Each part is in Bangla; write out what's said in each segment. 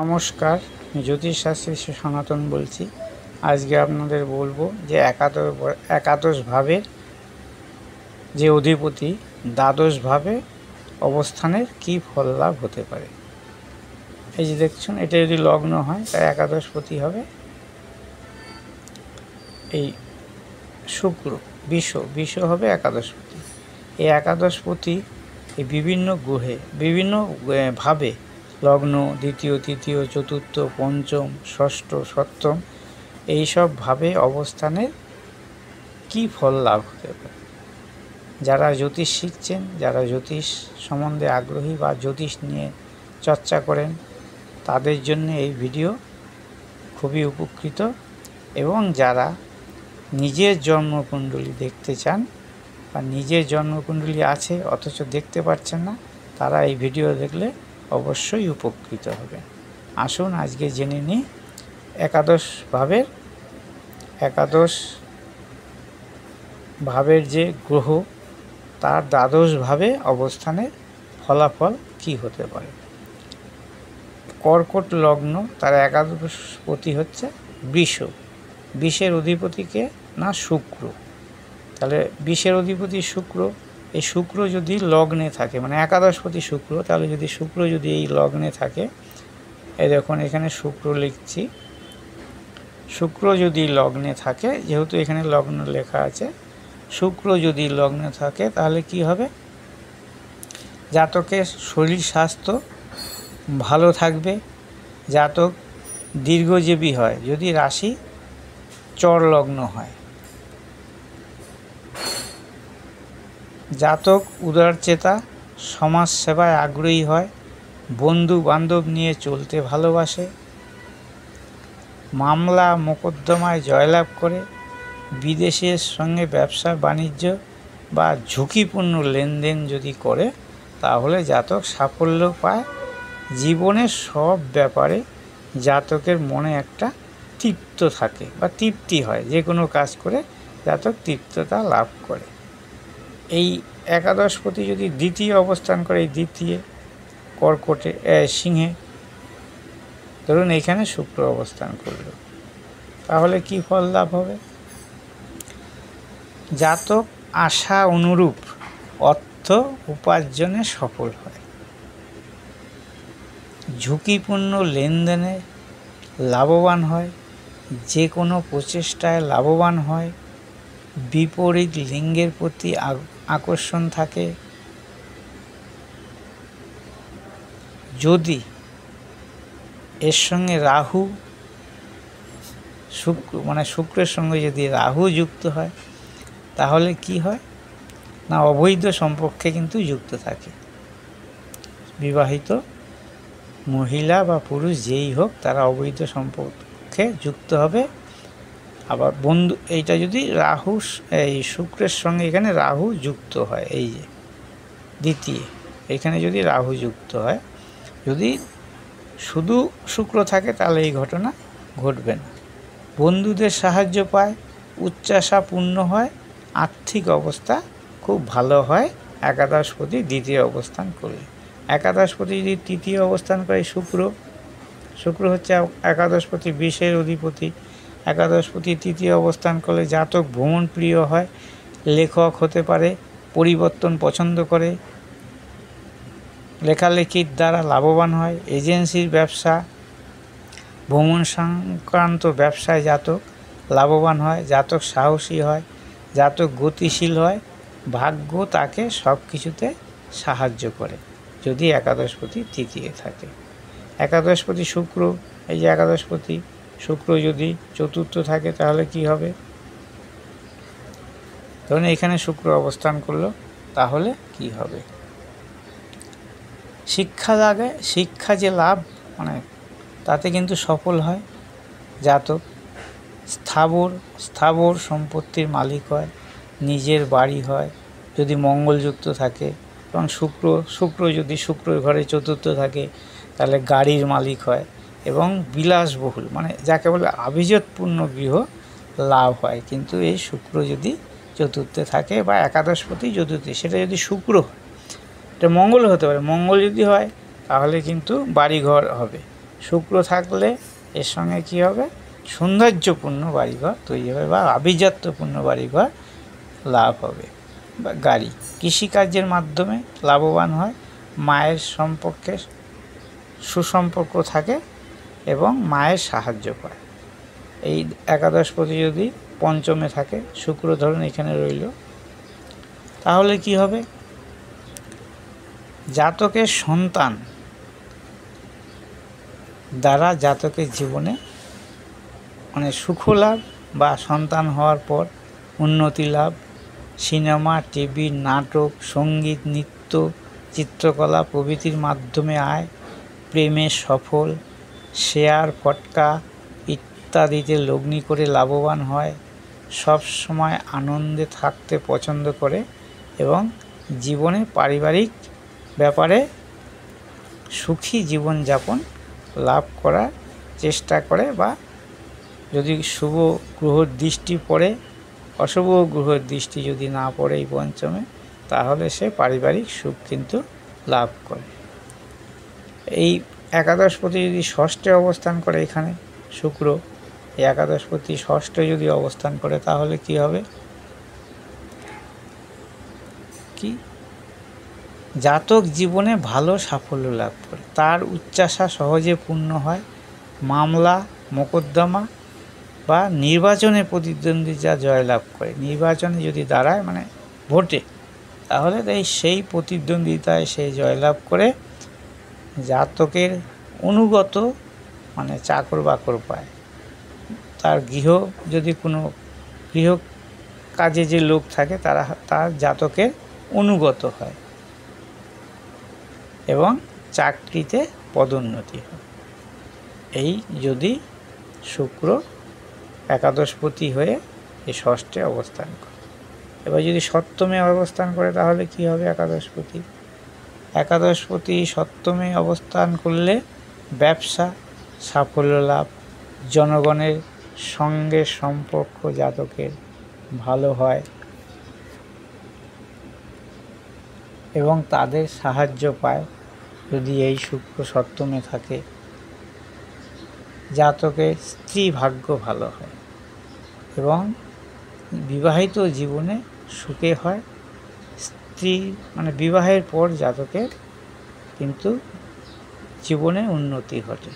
নমস্কার, জ্যোতিষশাস্ত্রী সনাতন বলছি। আজকে আপনাদের বলবো যে একাদশ ভাবের যে অধিপতি দ্বাদশ ভাবে অবস্থানের কি ফল লাভ হতে পারে। এই যে দেখছেন, এটা যদি লগ্ন হয় তাই একাদশপতি হবে এই শুক্র। বিষ হবে একাদশপতি। এই একাদশপতি এই বিভিন্ন গ্রহে বিভিন্ন ভাবে লগ্ন, দ্বিতীয়, তৃতীয়, চতুর্থ, পঞ্চম, ষষ্ঠ, সপ্তম এইসব ভাবে অবস্থানের কি ফল লাভ হতে পারে। যারা জ্যোতিষ শিখছেন, যারা জ্যোতিষ সম্বন্ধে আগ্রহী বা জ্যোতিষ নিয়ে চর্চা করেন, তাদের জন্য এই ভিডিও খুবই উপকৃত। এবং যারা নিজের জন্মকুণ্ডলী দেখতে চান বা নিজের জন্মকুণ্ডলী আছে অথচ দেখতে পাচ্ছেন না, তারা এই ভিডিও দেখলে অবশ্যই উপকৃত হবে। আসুন আজকে জেনে নিই একাদশ ভাবের যে গ্রহ তার দ্বাদশ ভাবে অবস্থানের ফলাফল কি হতে পারে। কর্কট লগ্ন, তার একাদশপতি হচ্ছে বিষের অধিপতিকে না শুক্র। তাহলে বিষের অধিপতি শুক্র, এই শুক্র যদি লগ্নে থাকে, মানে একাদশপতি শুক্র, তাহলে যদি শুক্র যদি এই লগ্নে থাকে, এই দেখুন এখানে শুক্র লিখছি, শুক্র যদি লগ্নে থাকে, যেহেতু এখানে লগ্ন লেখা আছে, শুক্র যদি লগ্নে থাকে তাহলে কি হবে, জাতকের শরীর স্বাস্থ্য ভালো থাকবে, জাতক দীর্ঘজীবী হয় যদি রাশি চর লগ্ন হয়, জাতক উদারচেতা, সমাজ সেবায় আগ্রহী হয়, বন্ধু বান্ধব নিয়ে চলতে ভালোবাসে, মামলা মোকদ্দমায় জয়লাভ করে, বিদেশের সঙ্গে ব্যবসা বাণিজ্য বা ঝুঁকিপূর্ণ লেনদেন যদি করে তাহলে জাতক সাফল্য পায়। জীবনের সব ব্যাপারে জাতকের মনে একটা তৃপ্ত থাকে বা তৃপ্তি হয়, যে কোনো কাজ করে জাতক তৃপ্ততা লাভ করে। এই একাদশপতি যদি দ্বিতীয় অবস্থান করে, এই দ্বিতীয় কর্কটে সিংহে, ধরুন এইখানে শুক্র অবস্থান করল, তাহলে কি ফল লাভ হবে। জাতক আশা অনুরূপ অর্থ উপার্জনে সফল হয়, ঝুঁকিপূর্ণ লেনদেনে লাভবান হয়, যে কোনো প্রচেষ্টায় লাভবান হয়, বিপরীত লিঙ্গের প্রতি আকর্ষণ থাকে, যদি এর সঙ্গে রাহু শুক্রের সঙ্গে যদি রাহু যুক্ত হয় তাহলে কি হয় না, অবৈধ সম্পর্কে কিন্তু যুক্ত থাকে। বিবাহিত মহিলা বা পুরুষ যেই হোক তারা অবৈধ সম্পর্কে যুক্ত হবে। আবার বন্ধু, এইটা যদি রাহু এই শুক্রের সঙ্গে এখানে রাহু যুক্ত হয়, এই যে দ্বিতীয় এখানে যদি রাহু যুক্ত হয়, যদি শুধু শুক্র থাকে তাহলে এই ঘটনা ঘটবে না। বন্ধুদের সাহায্য পায়, উচ্চাশা পূর্ণ হয়, আর্থিক অবস্থা খুব ভালো হয় একাদশপতি দ্বিতীয় অবস্থান করলে। একাদশপতি যদি তৃতীয় অবস্থান করে, শুক্র হচ্ছে একাদশপতি বিষের অধিপতি, একাদশপতি তৃতীয় অবস্থান করলে জাতক ভ্রমণ প্রিয় হয়, লেখক হতে পারে, পরিবর্তন পছন্দ করে, লেখালেখির দ্বারা লাভবান হয়, এজেন্সির ব্যবসা, ভ্রমণ সংক্রান্ত ব্যবসায় জাতক লাভবান হয়, জাতক সাহসী হয়, জাতক গতিশীল হয়, ভাগ্য তাকে সব কিছুতে সাহায্য করে যদি একাদশপতি তৃতীয় থাকে। একাদশপতি শুক্র, এই যে একাদশপতি শুক্র যদি চতুর্থ থাকে তাহলে কি হবে, ধরুন এখানে শুক্র অবস্থান করলো, তাহলে কি হবে, শিক্ষা যে লাভ, তাতে কিন্তু সফল হয় জাতক, স্থাবর সম্পত্তির মালিক হয়, নিজের বাড়ি হয় যদি মঙ্গলযুক্ত থাকে, এবং শুক্র যদি শুক্র ঘরে চতুর্থ থাকে তাহলে গাড়ির মালিক হয়, এবং বিলাসবহুল যাকে বলে আভিজাত্যপূর্ণ গৃহ লাভ হয়। কিন্তু এই শুক্র যদি চতুর্থে থাকে বা একাদশপতি চতুর্থে, সেটা যদি শুক্র হয়, এটা মঙ্গল হতে পারে, মঙ্গল যদি হয় তাহলে কিন্তু বাড়িঘর হবে, শুক্র থাকলে এর সঙ্গে কী হবে, সৌন্দর্যপূর্ণ বাড়িঘর তৈরি হবে বা আভিজাত্যপূর্ণ বাড়িঘর লাভ হবে বা গাড়ি। কৃষিকার্যের মাধ্যমে লাভবান হয়, মায়ের সম্পর্কে সুসম্পর্ক থাকে এবং মায়ের সাহায্য পায়। এই একাদশপতি যদি পঞ্চমে থাকে, শুক্র ধরুন এখানে রইল, তাহলে কি হবে, জাতকের সন্তান দ্বারা জাতকের জীবনে মানে সুখ লাভ বা সন্তান হওয়ার পর উন্নতি লাভ, সিনেমা, টিভি, নাটক, সঙ্গীত, নৃত্য, চিত্রকলা প্রভৃতির মাধ্যমে আয়, প্রেমে সফল, শেয়ার, ফটকা ইত্যাদিতে লগ্নি করে লাভবান হয়, সব সময় আনন্দে থাকতে পছন্দ করে এবং জীবনে পারিবারিক ব্যাপারে সুখী জীবনযাপন লাভ করার চেষ্টা করে, বা যদি শুভ গ্রহর দৃষ্টি পড়ে, অশুভ গ্রহের দৃষ্টি যদি না পড়ে এই পঞ্চমে, তাহলে সে পারিবারিক সুখ কিন্তু লাভ করে। এই একাদশপতি যদি ষষ্ঠে অবস্থান করে, এখানে শুক্র, এই একাদশপতি ষষ্ঠে যদি অবস্থান করে, তাহলে কি হবে, কি জাতক জীবনে ভালো সাফল্য লাভ করে, তার উচ্চাশা সহজে পূর্ণ হয়, মামলা, মোকদ্দমা বা নির্বাচনে প্রতিদ্বন্দ্বিতা জয়লাভ করে। নির্বাচনে যদি দাঁড়ায় মানে ভোটে, তাহলে সেই প্রতিদ্বন্দ্বিতায় সে জয়লাভ করে জাতকের অনুগত মানে চাকর বাকর পায়। তার যদি কোনো গৃহ কাজে যে লোক থাকে তারা তার জাতকের অনুগত হয় এবং চাকরিতে পদোন্নতি হয়, এই যদি শুক্র একাদশপতি হয়ে এই ষষ্ঠে অবস্থান করে। এবার যদি সপ্তমে অবস্থান করে, তাহলে কি হবে, একাদশপতি সপ্তমে অবস্থান করলে ব্যবসা সাফল্য লাভ, জনগণের সঙ্গে সম্পর্ক জাতকের ভালো হয় এবং তাদের সাহায্য পায়। যদি এই শুক্র সপ্তমে থাকে, জাতকের স্ত্রী ভাগ্য ভালো হয় এবং বিবাহিত জীবনে সুখে হয়। স্ত্রী মানে বিবাহের পর জাতকের কিন্তু জীবনে উন্নতি ঘটে,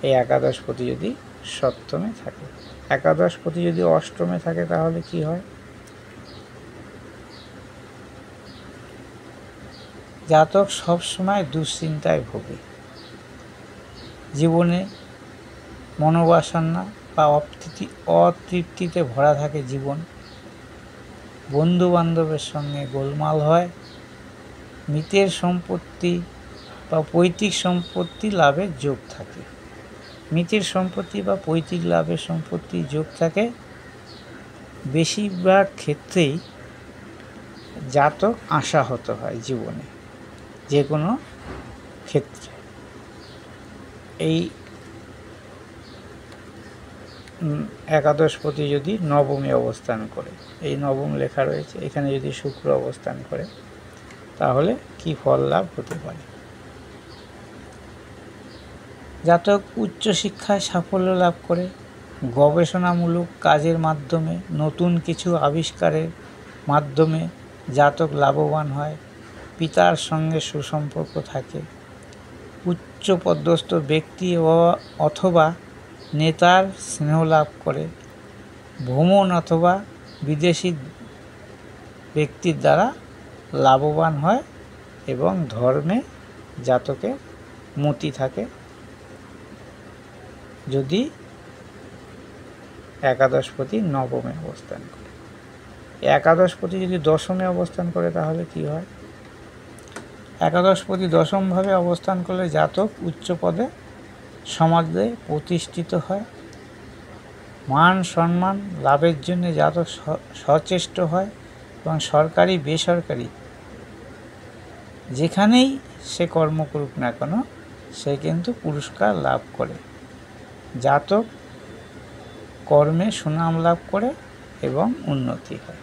এই একাদশপতি যদি সপ্তমে থাকে। একাদশপতি যদি অষ্টমে থাকে, তাহলে কি হয়, জাতক সবসময় দুশ্চিন্তায় ভোগে, জীবনে মনোবাসনা বা অতৃপ্তিতে ভরা থাকে জীবন, বন্ধু বান্ধবের সঙ্গে গোলমাল হয়, মৃতের সম্পত্তি বা পৈতৃক সম্পত্তি লাভের যোগ থাকে। মৃতের সম্পত্তি বা পৈতৃক লাভের সম্পত্তির যোগ থাকে। বেশিরভাগ ক্ষেত্রেই জাতক আশাহত হয় জীবনে, যে কোনো ক্ষেত্রে। এই একাদশপতি যদি নবমে অবস্থান করে, এই নবম লেখা রয়েছে এখানে, যদি শুক্র অবস্থান করে, তাহলে কি ফল লাভ হতে পারে, জাতক উচ্চশিক্ষায় সাফল্য লাভ করে, গবেষণামূলক কাজের মাধ্যমে নতুন কিছু আবিষ্কারের মাধ্যমে জাতক লাভবান হয়, পিতার সঙ্গে সুসম্পর্ক থাকে, উচ্চপদস্থ ব্যক্তি অথবা নেতার স্নেহ লাভ করে, ভ্রমণ অথবা বিদেশি ব্যক্তির দ্বারা লাভবান হয় এবং ধর্মে জাতকের মতি থাকে যদি একাদশপতি নবমে অবস্থান করে। একাদশপতি যদি দশমে অবস্থান করে, তাহলে কি হয়, একাদশপতি দশমভাবে অবস্থান করলে জাতক উচ্চ পদে সমাজে প্রতিষ্ঠিত হয়, মান সম্মান লাভের জন্য জাতক সচেষ্ট হয় এবং সরকারি বেসরকারি যেখানেই সে কর্ম করুক না কেন, সে কিন্তু পুরস্কার লাভ করে, জাতক কর্মে সুনাম লাভ করে এবং উন্নতি হয়।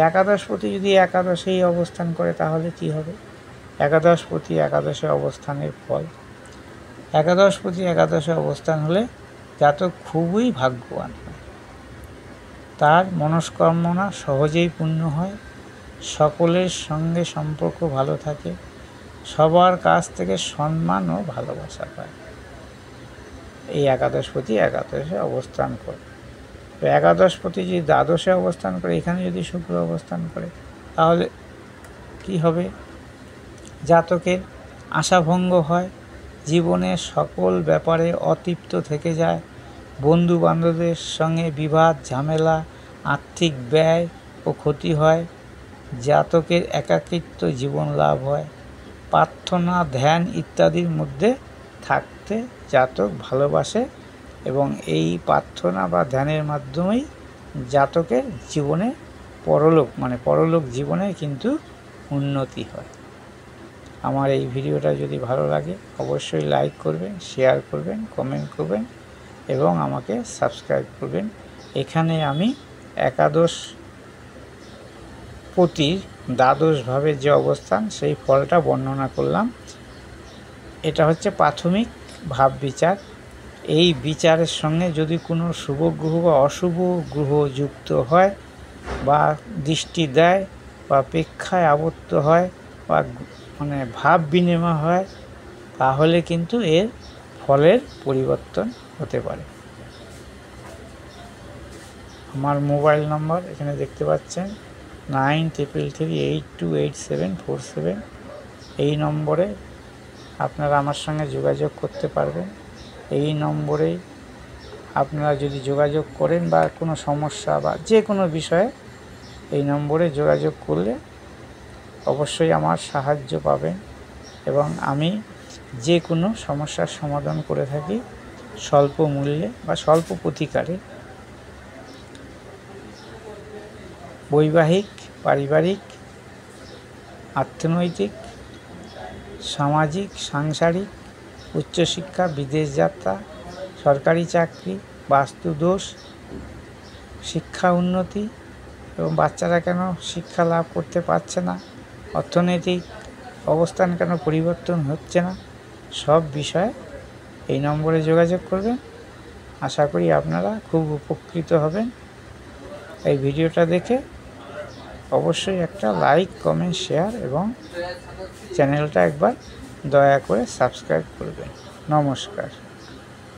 একাদশপতি যদি একাদশেই অবস্থান করে, তাহলে কি হবে, একাদশপতি একাদশে অবস্থানের ফল, একাদশপতি একাদশে অবস্থান হলে জাতক খুবই ভাগ্যবান হয়, তার মনস্কামনা সহজেই পূর্ণ হয়, সকলের সঙ্গে সম্পর্ক ভালো থাকে, সবার কাছ থেকে সম্মান ও ভালোবাসা পায়। এই একাদশপতি একাদশে অবস্থান করে। তো একাদশপতি যদি দ্বাদশে অবস্থান করে, এখানে যদি শুক্র অবস্থান করে, তাহলে কি হবে? জাতকের আশাভঙ্গ হয়, জীবনের সকল ব্যাপারে অতৃপ্ত থেকে যায়, বন্ধু বান্ধবদের সঙ্গে বিবাদ ঝামেলা, আর্থিক ব্যয় ও ক্ষতি হয়, জাতকের একাকিত্ব জীবন লাভ হয়, প্রার্থনা ধ্যান ইত্যাদির মধ্যে থাকতে জাতক ভালোবাসে এবং এই প্রার্থনা বা ধ্যানের মাধ্যমেই জাতকের জীবনে পরলোক জীবনে কিন্তু উন্নতি হয়। আমার এই ভিডিওটা যদি ভালো লাগে অবশ্যই লাইক করবেন, শেয়ার করবেন, কমেন্ট করবেন এবং আমাকে সাবস্ক্রাইব করবেন। এখানে আমি একাদশপতির দ্বাদশভাবে যে অবস্থান সেই ফলটা বর্ণনা করলাম। এটা হচ্ছে প্রাথমিক ভাব বিচার। এই বিচারের সঙ্গে যদি কোনো শুভ গ্রহ বা অশুভ গ্রহ যুক্ত হয় বা দৃষ্টি দেয় বা প্রেক্ষায় আবদ্ধ হয় বা ভাব বিনিময় হয়, তাহলে কিন্তু এর ফলের পরিবর্তন হতে পারে। আমার মোবাইল নম্বর এখানে দেখতে পাচ্ছেন 9333828747। এই নম্বরে আপনারা আমার সঙ্গে যোগাযোগ করতে পারবেন। এই নম্বরেই আপনারা যদি যোগাযোগ করেন বা কোনো সমস্যা বা যে কোনো বিষয়ে এই নম্বরে যোগাযোগ করলে অবশ্যই আমার সাহায্য পাবেন এবং আমি যে কোনো সমস্যার সমাধান করে থাকি স্বল্প মূল্যে বা স্বল্প প্রতিকারে। বৈবাহিক, পারিবারিক, অর্থনৈতিক, সামাজিক, সাংসারিক, উচ্চশিক্ষা, বিদেশ যাত্রা, সরকারি চাকরি, বাস্তুদোষ, শিক্ষা উন্নতি এবং বাচ্চারা কেন শিক্ষা লাভ করতে পারছে না, অর্থনৈতিক অবস্থান কেন পরিবর্তন হচ্ছে না, সব বিষয়ে এই নম্বরে যোগাযোগ করবেন। আশা করি আপনারা খুব উপকৃত হবেন। এই ভিডিওটা দেখে অবশ্যই একটা লাইক, কমেন্ট, শেয়ার এবং চ্যানেলটা একবার দয়া করে সাবস্ক্রাইব করবেন। নমস্কার।